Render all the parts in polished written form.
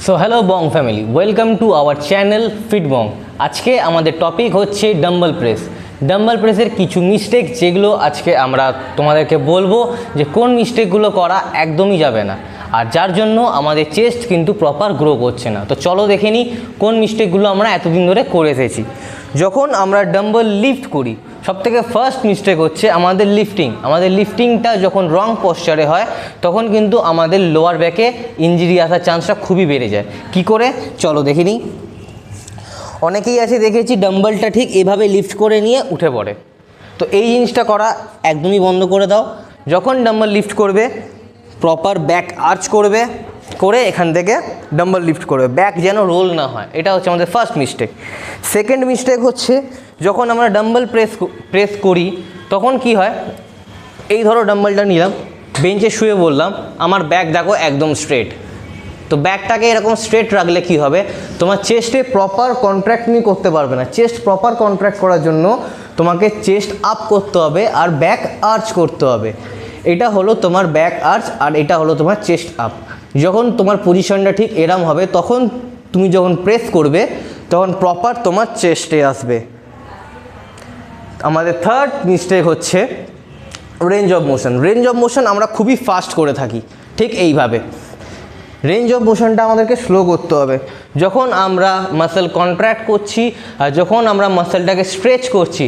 So hello Bong family, welcome to our channel Fit Bong. আজকে আমাদের topic হচ্ছে dumbbell press. Dumbbell প্রেসের কিছু মিস্টেক যেগুলো আজকে আমরা তোমাদেরকে বলবো যে কোন মিস্টেকগুলো করা একদমই যাবে না, আর যার জন্য আমাদের চেস্ট কিন্তু প্রপার গ্রো করছে না। তো চলো দেখে নিই কোন মিস্টেকগুলো আমরা এতদিন ধরে করে এসেছি। যখন আমরা ডাম্বল লিফট করি, সবথেকে ফার্স্ট মিস্টেক হচ্ছে আমাদের লিফটিং। আমাদের লিফটিংটা যখন রং পশ্চারে হয় তখন কিন্তু আমাদের লোয়ার ব্যাকে ইঞ্জুরি আসার চান্সটা খুবই বেড়ে যায়। কি করে চলো দেখে নিই। অনেকেই আছে দেখেছি ডাম্বলটা ঠিক এভাবে লিফট করে নিয়ে উঠে পড়ে। তো এই জিনিসটা করা একদমই বন্ধ করে দাও। যখন ডাম্বল লিফট করবে প্রপার ব্যাক আর্চ করবে, করে এখান থেকে ডাম্বল লিফট করবে, ব্যাক যেন রোল না হয়। এটা হচ্ছে আমাদের ফার্স্ট মিস্টেক। সেকেন্ড মিস্টেক হচ্ছে যখন আমরা ডাম্বল প্রেস করি তখন কি হয়, এই ধরো ডাম্বলটা নিলাম, বেঞ্চে শুয়ে বললাম, আমার ব্যাক দেখো একদম স্ট্রেট। তো ব্যাকটাকে এরকম স্ট্রেট রাখলে কি হবে, তোমার চেস্টে প্রপার কন্ট্রাক্ট তুমি করতে পারবে না। চেস্ট প্রপার কন্ট্রাক্ট করার জন্য তোমাকে চেস্ট আপ করতে হবে আর ব্যাক আর্চ করতে হবে। এটা হলো তোমার ব্যাক আর্চ আর এটা হলো তোমার চেস্ট আপ। যখন তোমার পজিশনটা ঠিক এরম হবে তখন তুমি যখন প্রেস করবে তখন প্রপার তোমার চেস্টে আসবে। আমাদের থার্ড মিস্টেক হচ্ছে range of motion. Range of motion আমরা খুবই ফাস্ট করে থাকি, ঠিক এইভাবে। রেঞ্জ অফ মোশনটা আমাদেরকে স্লো করতে হবে। যখন আমরা মাসেল কন্ট্রাক্ট করছি আর যখন আমরা মাসেলটাকে স্ট্রেচ করছি,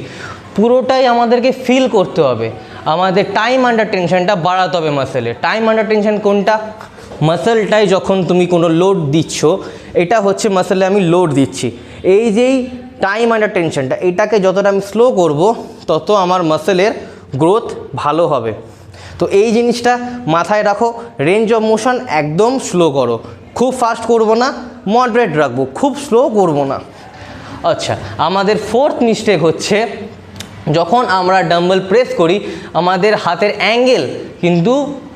পুরোটাই আমাদেরকে ফিল করতে হবে। আমাদের টাইম আন্ডার টেনশনটা বাড়াতে হবে মাসেলে। টাইম আন্ডার টেনশন কোনটা? মাসেলটাই যখন তুমি কোনো লোড দিচ্ছ, এটা হচ্ছে মাসেলে আমি লোড দিচ্ছি, এই যেই টাইম আন্ডার টেনশনটা, এটাকে যতটা আমি স্লো করব তত আমার মাসেলের গ্রোথ ভালো হবে। তো এই জিনিসটা মাথায় রাখো। রেঞ্জ অফ মোশন একদম স্লো করো, খুব ফাস্ট করব না, মডারেট রাখবো, খুব স্লো করব না। আচ্ছা, আমাদের ফোর্থ মিস্টেক হচ্ছে যখন আমরা ডাম্বল প্রেস করি আমাদের হাতের অ্যাঙ্গেল কিন্তু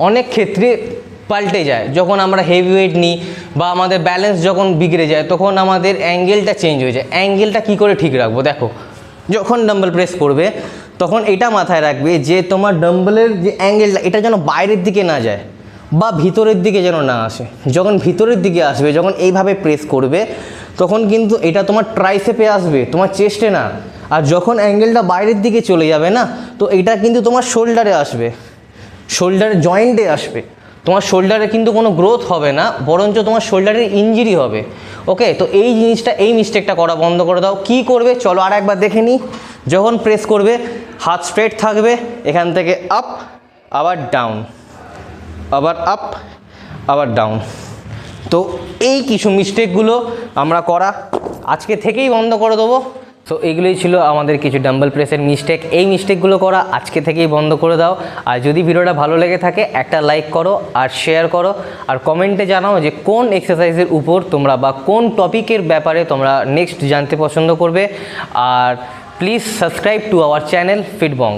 অনেক ক্ষেত্রে পাল্টে যায়। যখন আমরা হেভি ওয়েট নিই বা আমাদের ব্যালেন্স যখন বিগড়ে যায় তখন আমাদের অ্যাঙ্গেলটা চেঞ্জ হয়ে যায়। অ্যাঙ্গেলটা কী করে ঠিক রাখবো? দেখো, যখন ডাম্বল প্রেস করবে তখন এটা মাথায় রাখবে যে তোমার ডাম্বলের যে অ্যাঙ্গেলটা, এটা যেন বাইরের দিকে না যায় বা ভিতরের দিকে যেন না আসে। যখন ভিতরের দিকে আসবে, যখন এইভাবে প্রেস করবে তখন কিন্তু এটা তোমার ট্রাইসেপে আসবে, তোমার চেস্টে না। আর যখন অ্যাঙ্গেলটা বাইরের দিকে চলে যাবে না, তো এটা কিন্তু তোমার শোল্ডারে আসবে, শোল্ডার জয়েন্টে আসবে। তোমার শোল্ডারে কিন্তু কোনো গ্রোথ হবে না, বরঞ্চ তোমার শোল্ডারের ইঞ্জুরি হবে। ওকে, তো এই জিনিসটা, এই মিস্টেকটা করা বন্ধ করে দাও। কি করবে চলো আর একবার দেখে নিই। যখন প্রেস করবে হাত স্ট্রেট থাকবে, এখান থেকে আপ, আবার ডাউন, আবার আপ, আবার ডাউন। তো এই কিছু মিস্টেকগুলো আমরা করা আজকে থেকেই বন্ধ করে দেবো। তো এইগুলোই ছিল আমাদের কিছু ডাম্বল প্রেসের মিস্টেক। এই মিস্টেকগুলো করা আজকে থেকেই বন্ধ করে দাও। আর যদি ভিডিওটা ভালো লেগে থাকে একটা লাইক করো আর শেয়ার করো, আর কমেন্টে জানাও যে কোন এক্সারসাইজের উপর তোমরা বা কোন টপিকের ব্যাপারে তোমরা নেক্সট জানতে পছন্দ করবে। আর please subscribe to our channel Fit Bong.